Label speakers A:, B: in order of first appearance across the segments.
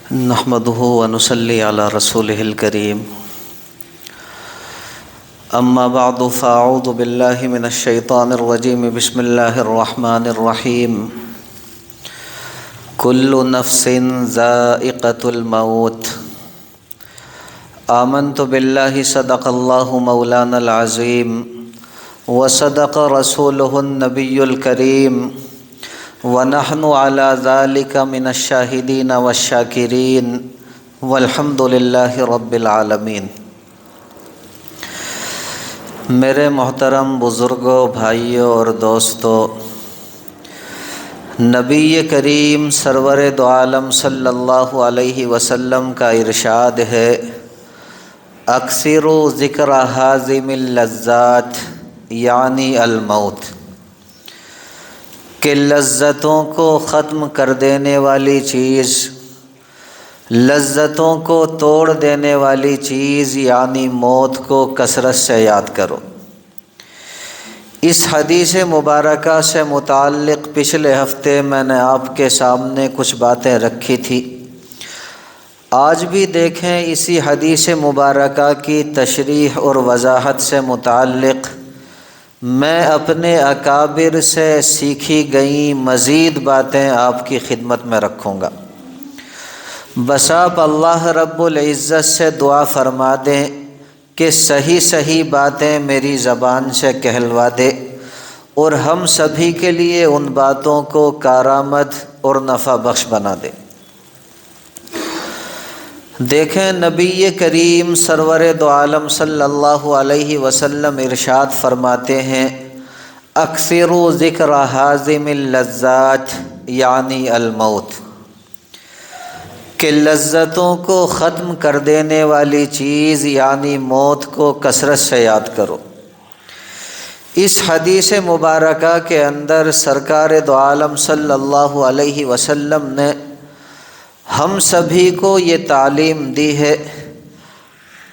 A: نحمده ونصلي على رسوله الكريم أما بعد فأعوذ بالله من الشيطان الرجيم بسم الله الرحمن الرحيم كل نفس ذائقة الموت آمنت بالله صدق الله مولانا العظيم وصدق رسوله النبي الكريم ونحن على ذلك من الشاهدين والشاكرين والحمد لله رب العالمين۔ میرے محترم بزرگوں، بھائیوں اور دوستوں، نبی کریم سرور دو عالم صلی اللہ علیہ وسلم کا ارشاد ہے، اکثروا ذکر حازم اللذات یعنی الموت، کہ لذتوں کو ختم کر دینے والی چیز، لذتوں کو توڑ دینے والی چیز یعنی موت کو کثرت سے یاد کرو۔ اس حدیث مبارکہ سے متعلق پچھلے ہفتے میں نے آپ کے سامنے کچھ باتیں رکھی تھی۔ آج بھی دیکھیں اسی حدیث مبارکہ کی تشریح اور وضاحت سے متعلق میں اپنے اکابر سے سیکھی گئیں مزید باتیں آپ کی خدمت میں رکھوں گا۔ بس آپ اللہ رب العزت سے دعا فرما دیں کہ صحیح صحیح باتیں میری زبان سے کہلوا دے اور ہم سبھی کے لیے ان باتوں کو کارآمد اور نفع بخش بنا دے۔ دیکھیں نبی کریم سرور دو عالم صلی اللہ علیہ وسلم ارشاد فرماتے ہیں، اکثروا ذکر حازم اللذات یعنی الموت، کہ لذتوں کو ختم کر دینے والی چیز یعنی موت کو کثرت سے یاد کرو۔ اس حدیث مبارکہ کے اندر سرکار دو عالم صلی اللہ علیہ وسلم نے ہم سبھی کو یہ تعلیم دی ہے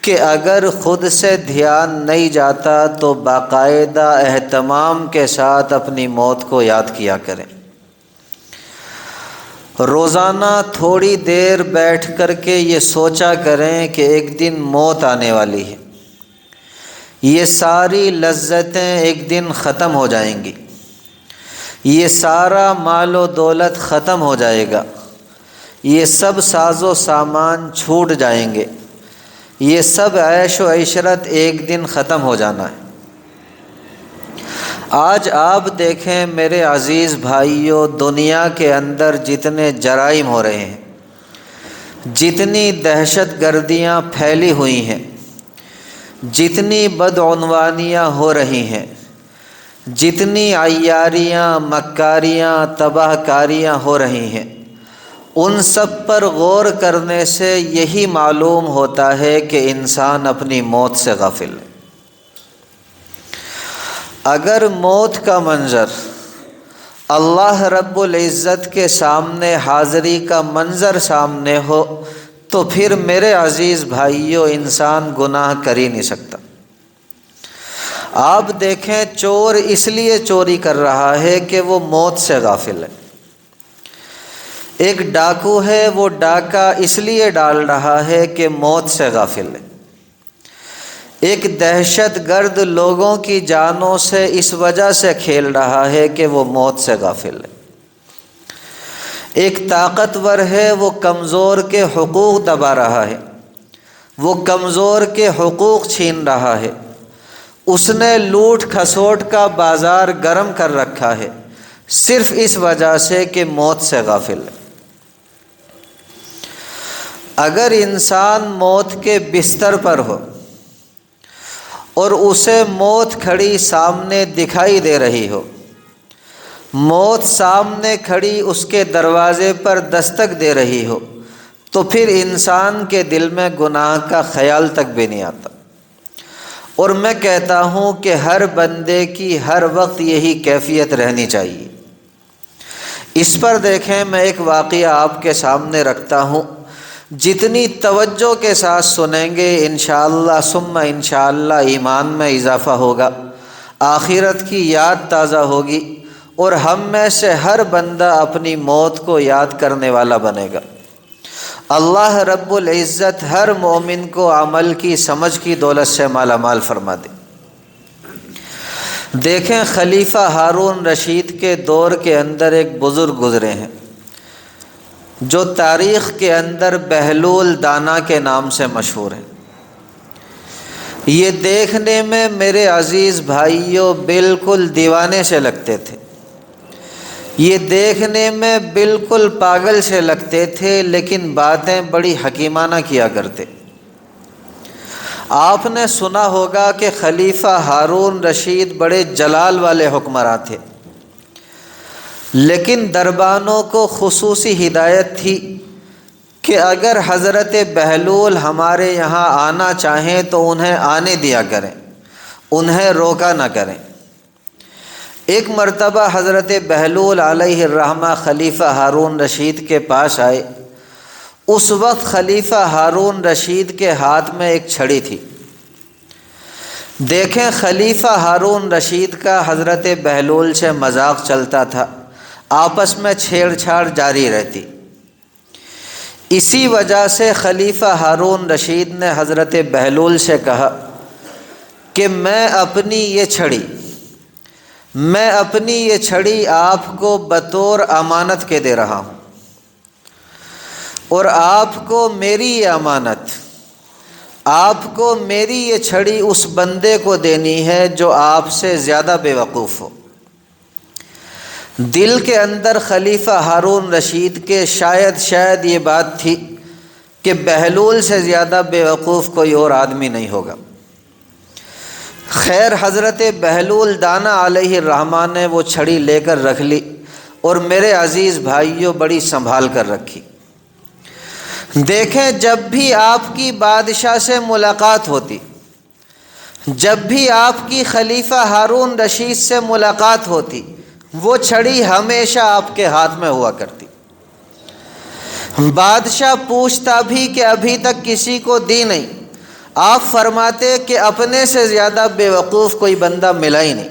A: کہ اگر خود سے دھیان نہیں جاتا تو باقاعدہ اہتمام کے ساتھ اپنی موت کو یاد کیا کریں۔ روزانہ تھوڑی دیر بیٹھ کر کے یہ سوچا کریں کہ ایک دن موت آنے والی ہے، یہ ساری لذتیں ایک دن ختم ہو جائیں گی، یہ سارا مال و دولت ختم ہو جائے گا، یہ سب ساز و سامان چھوٹ جائیں گے، یہ سب عیش و عشرت ایک دن ختم ہو جانا ہے۔ آج آپ دیکھیں میرے عزیز بھائیوں، دنیا کے اندر جتنے جرائم ہو رہے ہیں، جتنی دہشت گردیاں پھیلی ہوئی ہیں، جتنی بدعنوانیاں ہو رہی ہیں، جتنی عیاریاں، مکاریاں، تباہ کاریاں ہو رہی ہیں، ان سب پر غور کرنے سے یہی معلوم ہوتا ہے کہ انسان اپنی موت سے غافل ہے۔ اگر موت کا منظر اللہ رب العزت کے سامنے حاضری کا منظر سامنے ہو تو پھر میرے عزیز بھائیوں انسان گناہ کر ہی نہیں سکتا۔ آپ دیکھیں چور اس لیے چوری کر رہا ہے کہ وہ موت سے غافل ہے، ایک ڈاکو ہے وہ ڈاکہ اس لیے ڈال رہا ہے کہ موت سے غافل ہے، ایک دہشت گرد لوگوں کی جانوں سے اس وجہ سے کھیل رہا ہے کہ وہ موت سے غافل ہے، ایک طاقتور ہے وہ کمزور کے حقوق دبا رہا ہے، وہ کمزور کے حقوق چھین رہا ہے، اس نے لوٹ کھسوٹ کا بازار گرم کر رکھا ہے صرف اس وجہ سے کہ موت سے غافل ہے۔ اگر انسان موت کے بستر پر ہو اور اسے موت کھڑی سامنے دکھائی دے رہی ہو، موت سامنے کھڑی اس کے دروازے پر دستک دے رہی ہو، تو پھر انسان کے دل میں گناہ کا خیال تک بھی نہیں آتا۔ اور میں کہتا ہوں کہ ہر بندے کی ہر وقت یہی کیفیت رہنی چاہیے۔ اس پر دیکھیں میں ایک واقعہ آپ کے سامنے رکھتا ہوں، جتنی توجہ کے ساتھ سنیں گے انشاءاللہ ثم انشاءاللہ ایمان میں اضافہ ہوگا، آخرت کی یاد تازہ ہوگی اور ہم میں سے ہر بندہ اپنی موت کو یاد کرنے والا بنے گا۔ اللہ رب العزت ہر مومن کو عمل کی سمجھ کی دولت سے مالا مال فرما دے۔ دیکھیں خلیفہ ہارون رشید کے دور کے اندر ایک بزرگ گزرے ہیں جو تاریخ کے اندر بہلول دانا کے نام سے مشہور ہیں۔ یہ دیکھنے میں میرے عزیز بھائیوں بالکل دیوانے سے لگتے تھے، یہ دیکھنے میں بالکل پاگل سے لگتے تھے، لیکن باتیں بڑی حکیمانہ کیا کرتے۔ آپ نے سنا ہوگا کہ خلیفہ ہارون رشید بڑے جلال والے حکمراں تھے، لیکن دربانوں کو خصوصی ہدایت تھی کہ اگر حضرت بہلول ہمارے یہاں آنا چاہیں تو انہیں آنے دیا کریں، انہیں روکا نہ کریں۔ ایک مرتبہ حضرت بہلول علیہ الرحمہ خلیفہ ہارون رشید کے پاس آئے۔ اس وقت خلیفہ ہارون رشید کے ہاتھ میں ایک چھڑی تھی۔ دیکھیں خلیفہ ہارون رشید کا حضرت بہلول سے مذاق چلتا تھا، آپس میں چھیڑ چھاڑ جاری رہتی۔ اسی وجہ سے خلیفہ ہارون رشید نے حضرت بہلول سے کہا کہ میں اپنی یہ چھڑی آپ کو بطور امانت کے دے رہا ہوں، اور آپ کو میری یہ چھڑی اس بندے کو دینی ہے جو آپ سے زیادہ بے وقوف ہو۔ دل کے اندر خلیفہ ہارون رشید کے شاید یہ بات تھی کہ بہلول سے زیادہ بے وقوف کوئی اور آدمی نہیں ہوگا۔ خیر حضرت بہلول دانا علیہ الرحمٰن نے وہ چھڑی لے کر رکھ لی، اور میرے عزیز بھائیوں بڑی سنبھال کر رکھی۔ دیکھیں جب بھی آپ کی بادشاہ سے ملاقات ہوتی، جب بھی آپ کی خلیفہ ہارون رشید سے ملاقات ہوتی، وہ چھڑی ہمیشہ آپ کے ہاتھ میں ہوا کرتی۔ بادشاہ پوچھتا بھی کہ ابھی تک کسی کو دی نہیں، آپ فرماتے کہ اپنے سے زیادہ بے وقوف کوئی بندہ ملا ہی نہیں۔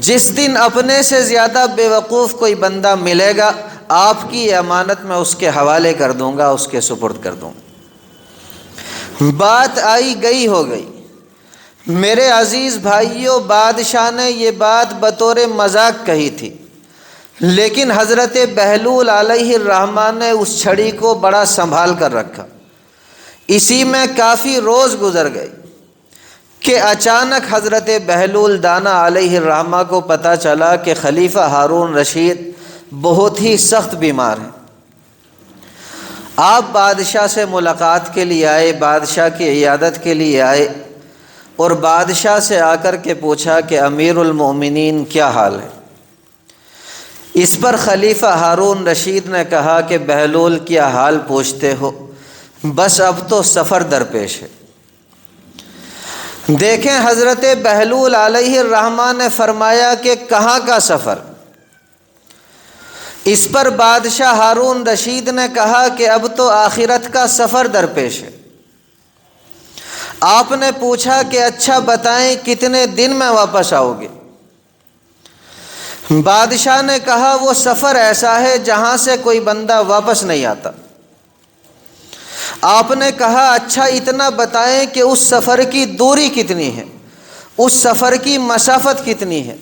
A: جس دن اپنے سے زیادہ بے وقوف کوئی بندہ ملے گا، آپ کی امانت میں اس کے حوالے کر دوں گا، اس کے سپرد کر دوں گا۔ بات آئی گئی ہو گئی۔ میرے عزیز بھائیوں بادشاہ نے یہ بات بطور مذاق کہی تھی، لیکن حضرت بہلول علیہ الرحمٰن نے اس چھڑی کو بڑا سنبھال کر رکھا۔ اسی میں کافی روز گزر گئے کہ اچانک حضرت بہلول دانا علیہ الرحمہ کو پتہ چلا کہ خلیفہ ہارون رشید بہت ہی سخت بیمار ہیں۔ آپ بادشاہ سے ملاقات کے لیے آئے، بادشاہ کی عیادت کے لیے آئے، اور بادشاہ سے آ کر کے پوچھا کہ امیر المومنین کیا حال ہے؟ اس پر خلیفہ ہارون رشید نے کہا کہ بہلول کیا حال پوچھتے ہو، بس اب تو سفر درپیش ہے۔ دیکھیں حضرت بہلول علیہ الرحمٰ نے فرمایا کہ کہاں کا سفر؟ اس پر بادشاہ ہارون رشید نے کہا کہ اب تو آخرت کا سفر درپیش ہے۔ آپ نے پوچھا کہ اچھا بتائیں کتنے دن میں واپس آؤ گے؟ بادشاہ نے کہا وہ سفر ایسا ہے جہاں سے کوئی بندہ واپس نہیں آتا۔ آپ نے کہا اچھا اتنا بتائیں کہ اس سفر کی دوری کتنی ہے، اس سفر کی مسافت کتنی ہے؟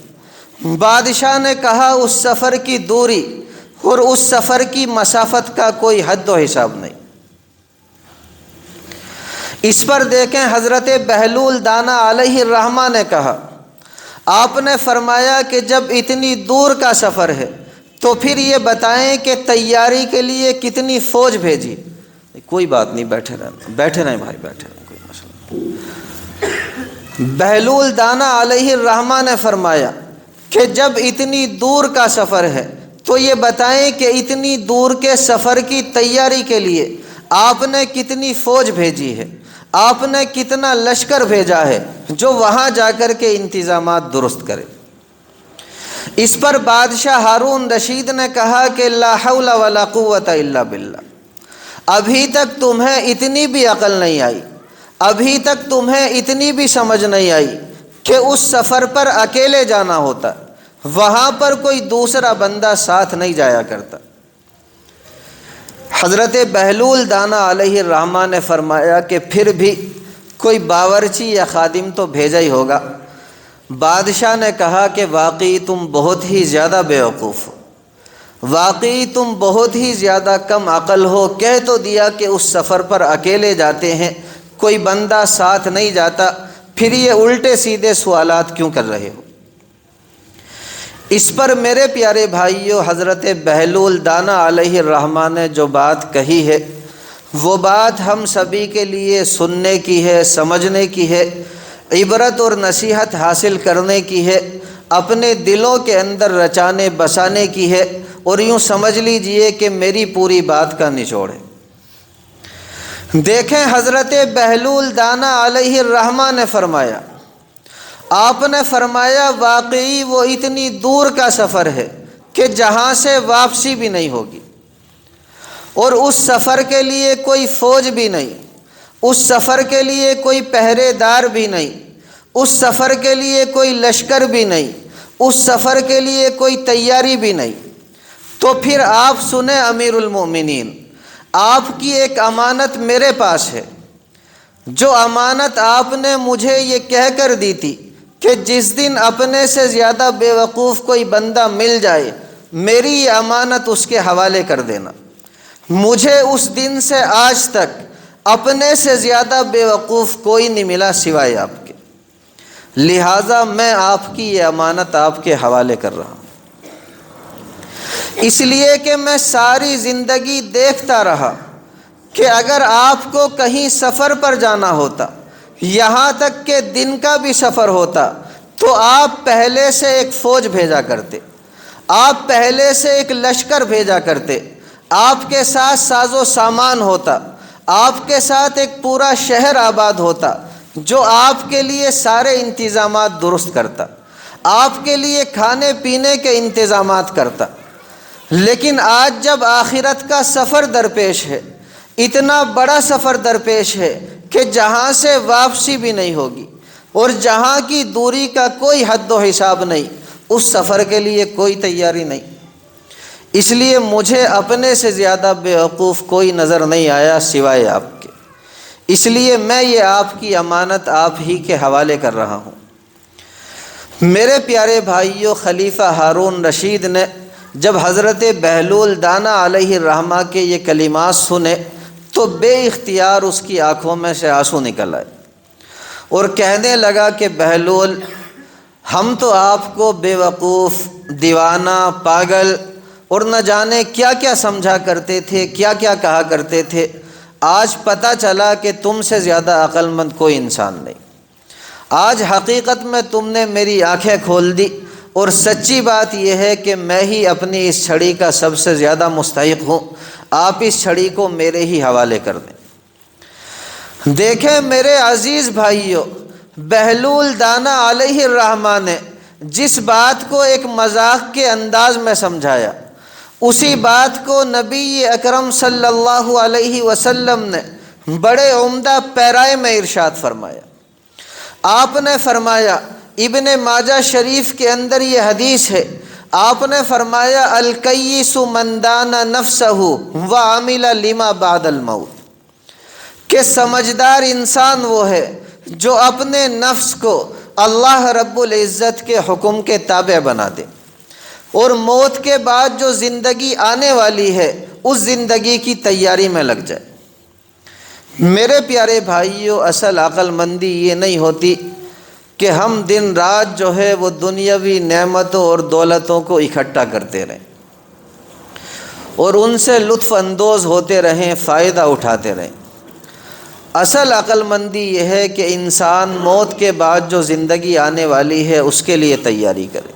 A: بادشاہ نے کہا اس سفر کی دوری اور اس سفر کی مسافت کا کوئی حد و حساب نہیں۔ اس پر دیکھیں حضرت بہلول دانا علیہ الرحمہ نے کہا، آپ نے فرمایا کہ جب اتنی دور کا سفر ہے تو پھر یہ بتائیں کہ تیاری کے لیے کتنی فوج بھیجی؟ کوئی بات نہیں، بیٹھے رہیں بھائی، بیٹھے رہیں، کوئی مسئلہ نہیں۔ بہلول دانا علیہ الرحمہ نے فرمایا کہ جب اتنی دور کا سفر ہے تو یہ بتائیں کہ اتنی دور کے سفر کی تیاری کے لیے آپ نے کتنی فوج بھیجی ہے، آپ نے کتنا لشکر بھیجا ہے جو وہاں جا کر کے انتظامات درست کرے۔ اس پر بادشاہ ہارون رشید نے کہا کہ لا حول ولا قوت الا باللہ، ابھی تک تمہیں اتنی بھی عقل نہیں آئی، ابھی تک تمہیں اتنی بھی سمجھ نہیں آئی کہ اس سفر پر اکیلے جانا ہوتا، وہاں پر کوئی دوسرا بندہ ساتھ نہیں جایا کرتا۔ حضرت بہلول دانہ علیہ الرحمہ نے فرمایا کہ پھر بھی کوئی باورچی یا خادم تو بھیجا ہی ہوگا۔ بادشاہ نے کہا کہ واقعی تم بہت ہی زیادہ بیوقوف ہو، واقعی تم بہت ہی زیادہ کم عقل ہو، کہہ تو دیا کہ اس سفر پر اکیلے جاتے ہیں، کوئی بندہ ساتھ نہیں جاتا، پھر یہ الٹے سیدھے سوالات کیوں کر رہے ہو؟ اس پر میرے پیارے بھائیو، حضرت بہلول دانہ علیہ الرحمہ نے جو بات کہی ہے وہ بات ہم سبھی کے لیے سننے کی ہے، سمجھنے کی ہے، عبرت اور نصیحت حاصل کرنے کی ہے، اپنے دلوں کے اندر رچانے بسانے کی ہے، اور یوں سمجھ لیجئے کہ میری پوری بات کا نچوڑ ہے۔ دیکھیں حضرت بہلول دانہ علیہ الرحمہ نے فرمایا، آپ نے فرمایا واقعی وہ اتنی دور کا سفر ہے کہ جہاں سے واپسی بھی نہیں ہوگی، اور اس سفر کے لیے کوئی فوج بھی نہیں، اس سفر کے لیے کوئی پہرے دار بھی نہیں، اس سفر کے لیے کوئی لشکر بھی نہیں، اس سفر کے لیے کوئی تیاری بھی نہیں۔ تو پھر آپ سنیں امیر المومنین، آپ کی ایک امانت میرے پاس ہے، جو امانت آپ نے مجھے یہ کہہ کر دی تھی کہ جس دن اپنے سے زیادہ بیوقوف کوئی بندہ مل جائے میری یہ امانت اس کے حوالے کر دینا۔ مجھے اس دن سے آج تک اپنے سے زیادہ بیوقوف کوئی نہیں ملا سوائے آپ کے، لہٰذا میں آپ کی یہ امانت آپ کے حوالے کر رہا ہوں، اس لیے کہ میں ساری زندگی دیکھتا رہا کہ اگر آپ کو کہیں سفر پر جانا ہوتا، یہاں تک کہ دن کا بھی سفر ہوتا، تو آپ پہلے سے ایک فوج بھیجا کرتے، آپ پہلے سے ایک لشکر بھیجا کرتے، آپ کے ساتھ ساز و سامان ہوتا، آپ کے ساتھ ایک پورا شہر آباد ہوتا جو آپ کے لیے سارے انتظامات درست کرتا، آپ کے لیے کھانے پینے کے انتظامات کرتا۔ لیکن آج جب آخرت کا سفر درپیش ہے، اتنا بڑا سفر درپیش ہے کہ جہاں سے واپسی بھی نہیں ہوگی اور جہاں کی دوری کا کوئی حد و حساب نہیں، اس سفر کے لیے کوئی تیاری نہیں، اس لیے مجھے اپنے سے زیادہ بیوقوف کوئی نظر نہیں آیا سوائے آپ کے، اس لیے میں یہ آپ کی امانت آپ ہی کے حوالے کر رہا ہوں۔ میرے پیارے بھائیو، خلیفہ ہارون رشید نے جب حضرت بہلول دانہ علیہ الرحمہ کے یہ کلمات سنے تو بے اختیار اس کی آنکھوں میں سے آنسو نکل آئے اور کہنے لگا کہ بہلول، ہم تو آپ کو بے وقوف، دیوانہ، پاگل اور نہ جانے کیا کیا سمجھا کرتے تھے، کیا کیا کہا کرتے تھے، آج پتہ چلا کہ تم سے زیادہ عقل مند کوئی انسان نہیں۔ آج حقیقت میں تم نے میری آنکھیں کھول دی، اور سچی بات یہ ہے کہ میں ہی اپنی اس چھڑی کا سب سے زیادہ مستحق ہوں، آپ اس چھڑی کو میرے ہی حوالے کر دیں۔ دیکھیں میرے عزیز بھائیو، بہلول دانہ علیہ الرحمہ نے جس بات کو ایک مذاق کے انداز میں سمجھایا، اسی بات کو نبی اکرم صلی اللہ علیہ وسلم نے بڑے عمدہ پیرائے میں ارشاد فرمایا۔ آپ نے فرمایا، ابن ماجہ شریف کے اندر یہ حدیث ہے، آپ نے فرمایا الکیس من دان نفسہ وعمل لما بعد الموت، کہ سمجھدار انسان وہ ہے جو اپنے نفس کو اللہ رب العزت کے حکم کے تابع بنا دے اور موت کے بعد جو زندگی آنے والی ہے اس زندگی کی تیاری میں لگ جائے۔ میرے پیارے بھائیو، اصل عقل مندی یہ نہیں ہوتی کہ ہم دن رات جو ہے وہ دنیاوی نعمتوں اور دولتوں کو اکٹھا کرتے رہیں اور ان سے لطف اندوز ہوتے رہیں، فائدہ اٹھاتے رہیں۔ اصل عقل مندی یہ ہے کہ انسان موت کے بعد جو زندگی آنے والی ہے اس کے لیے تیاری کرے۔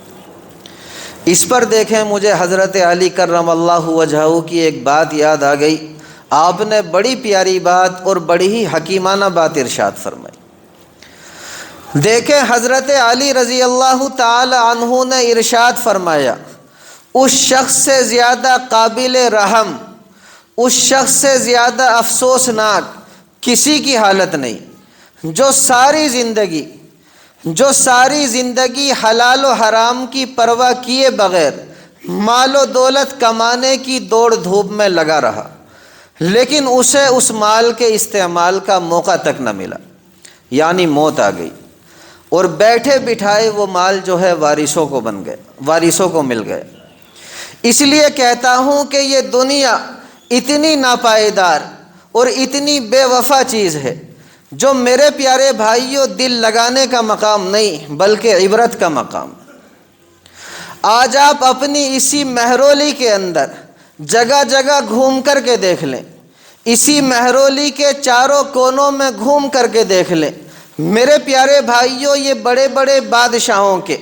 A: اس پر دیکھیں، مجھے حضرت علی کرم اللہ وجہہ کی ایک بات یاد آ گئی۔ آپ نے بڑی پیاری بات اور بڑی ہی حکیمانہ بات ارشاد فرمائی۔ دیکھیں حضرت علی رضی اللہ تعالی عنہ نے ارشاد فرمایا، اس شخص سے زیادہ قابل رحم، اس شخص سے زیادہ افسوسناک کسی کی حالت نہیں جو ساری زندگی حلال و حرام کی پرواہ کیے بغیر مال و دولت کمانے کی دوڑ دھوپ میں لگا رہا، لیکن اسے اس مال کے استعمال کا موقع تک نہ ملا، یعنی موت آ گئی، اور بیٹھے بٹھائے وہ مال جو ہے وارثوں کو بن گئے، وارثوں کو مل گئے۔ اس لیے کہتا ہوں کہ یہ دنیا اتنی ناپائیدار اور اتنی بے وفا چیز ہے جو میرے پیارے بھائیوں دل لگانے کا مقام نہیں بلکہ عبرت کا مقام۔ آج آپ اپنی اسی مہرولی کے اندر جگہ جگہ گھوم کر کے دیکھ لیں، اسی مہرولی کے چاروں کونوں میں گھوم کر کے دیکھ لیں، میرے پیارے بھائیوں یہ بڑے بڑے بادشاہوں کے،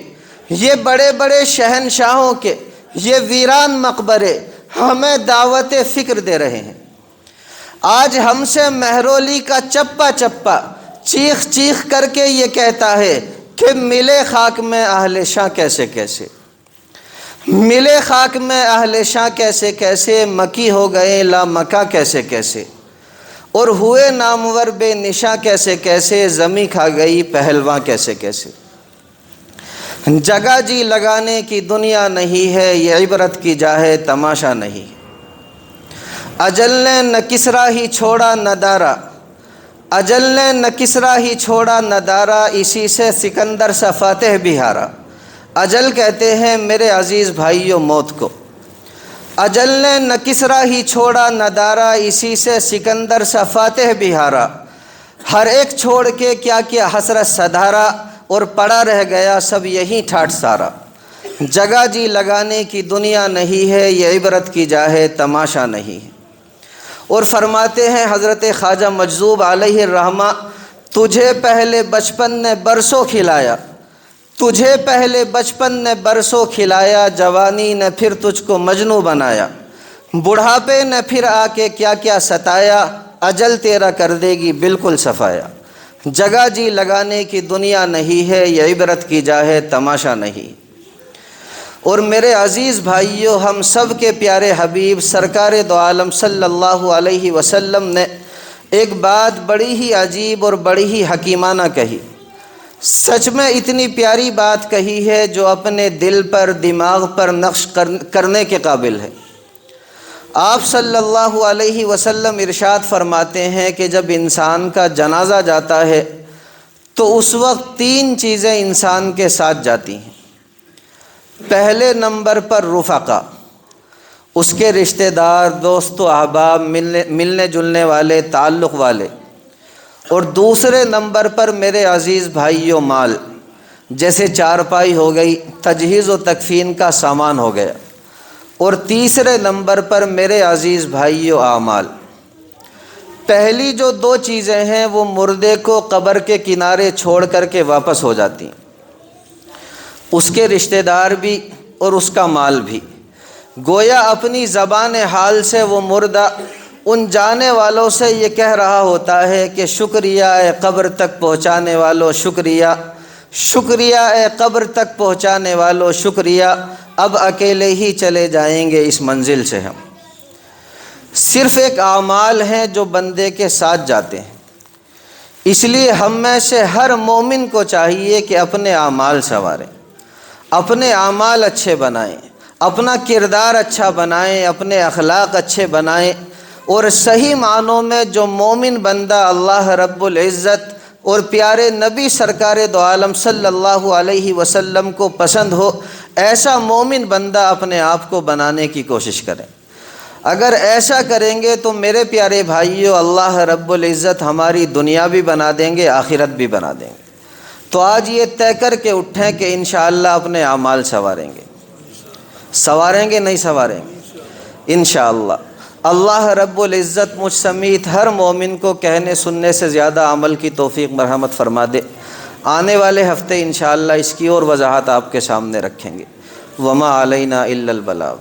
A: یہ بڑے بڑے شہنشاہوں کے یہ ویران مقبرے ہمیں دعوت فکر دے رہے ہیں۔ آج ہم سے مہرولی کا چپا چپا چیخ چیخ کر کے یہ کہتا ہے کہ ملے خاک میں اہل شاہ کیسے کیسے، ملے خاک میں اہل شاہ کیسے کیسے، مکی ہو گئے لا مکہ کیسے کیسے، اور ہوئے نامور بے نشاں کیسے کیسے، زمیں کھا گئی پہلواں کیسے کیسے۔ جگہ جی لگانے کی دنیا نہیں ہے، یہ عبرت کی جا ہے تماشا نہیں۔ اجل نے نہ کسرا ہی چھوڑا نہ دارا، اجل نے نہ کسرا ہی چھوڑا نہ دارا، اسی سے سکندر سا فاتح بھی ہارا۔ اجل کہتے ہیں میرے عزیز بھائیوں موت کو، اجل نے نہ کسرا ہی چھوڑا نہ دارا، اسی سے سکندر سا فاتح بھی ہارا۔ ہر ایک چھوڑ کے کیا کیا حسرت سدھارا، اور پڑا رہ گیا سب یہی ٹھاٹھ سارا۔ جگہ جی لگانے کی دنیا نہیں ہے، یہ عبرت کی جا ہے تماشا نہیں ہے۔ اور فرماتے ہیں حضرت خواجہ مجذوب علیہ الرحمہ، تجھے پہلے بچپن نے برسوں کھلایا، تجھے پہلے بچپن نے برسوں کھلایا، جوانی نے پھر تجھ کو مجنوں بنایا، بڑھاپے نے پھر آ کے کیا کیا ستایا، اجل تیرا کر دے گی بالکل صفایا۔ جگہ جی لگانے کی دنیا نہیں ہے، یہ عبرت کی جا ہے تماشا نہیں۔ اور میرے عزیز بھائیوں، ہم سب کے پیارے حبیب سرکار دو عالم صلی اللہ علیہ وسلم نے ایک بات بڑی ہی عجیب اور بڑی ہی حکیمانہ کہی، سچ میں اتنی پیاری بات کہی ہے جو اپنے دل پر دماغ پر نقش کرنے کے قابل ہے۔ آپ صلی اللہ علیہ وسلم ارشاد فرماتے ہیں کہ جب انسان کا جنازہ جاتا ہے تو اس وقت تین چیزیں انسان کے ساتھ جاتی ہیں۔ پہلے نمبر پر رفقا، اس کے رشتہ دار، دوست و احباب، ملنے جلنے والے، تعلق والے، اور دوسرے نمبر پر میرے عزیز بھائیوں مال، جیسے چارپائی ہو گئی، تجہیز و تکفین کا سامان ہو گیا، اور تیسرے نمبر پر میرے عزیز بھائیوں اعمال۔ پہلی جو دو چیزیں ہیں وہ مردے کو قبر کے کنارے چھوڑ کر کے واپس ہو جاتی ہیں، اس کے رشتہ دار بھی اور اس کا مال بھی۔ گویا اپنی زبان حال سے وہ مردہ ان جانے والوں سے یہ کہہ رہا ہوتا ہے کہ شکریہ اے قبر تک پہنچانے والوں، شکریہ، شکریہ اے قبر تک پہنچانے والوں، شکریہ، اب اکیلے ہی چلے جائیں گے اس منزل سے ہم۔ صرف ایک اعمال ہیں جو بندے کے ساتھ جاتے ہیں، اس لیے ہم میں سے ہر مومن کو چاہیے کہ اپنے اعمال سنواریں، اپنے اعمال اچھے بنائیں، اپنا کردار اچھا بنائیں، اپنے اخلاق اچھے بنائیں، اور صحیح معنوں میں جو مومن بندہ اللہ رب العزت اور پیارے نبی سرکار دو عالم صلی اللہ علیہ وسلم کو پسند ہو، ایسا مومن بندہ اپنے آپ کو بنانے کی کوشش کریں۔ اگر ایسا کریں گے تو میرے پیارے بھائیوں، اللہ رب العزت ہماری دنیا بھی بنا دیں گے، آخرت بھی بنا دیں گے۔ تو آج یہ طے کر کے اٹھیں کہ انشاءاللہ اپنے اعمال سنواریں گے، سنواریں گے نہیں سنواریں گے انشاءاللہ۔ اللہ رب العزت مجھ سمیت ہر مومن کو کہنے سننے سے زیادہ عمل کی توفیق مرحمت فرما دے۔ آنے والے ہفتے انشاءاللہ اس کی اور وضاحت آپ کے سامنے رکھیں گے۔ وما علینا الا البلاغ۔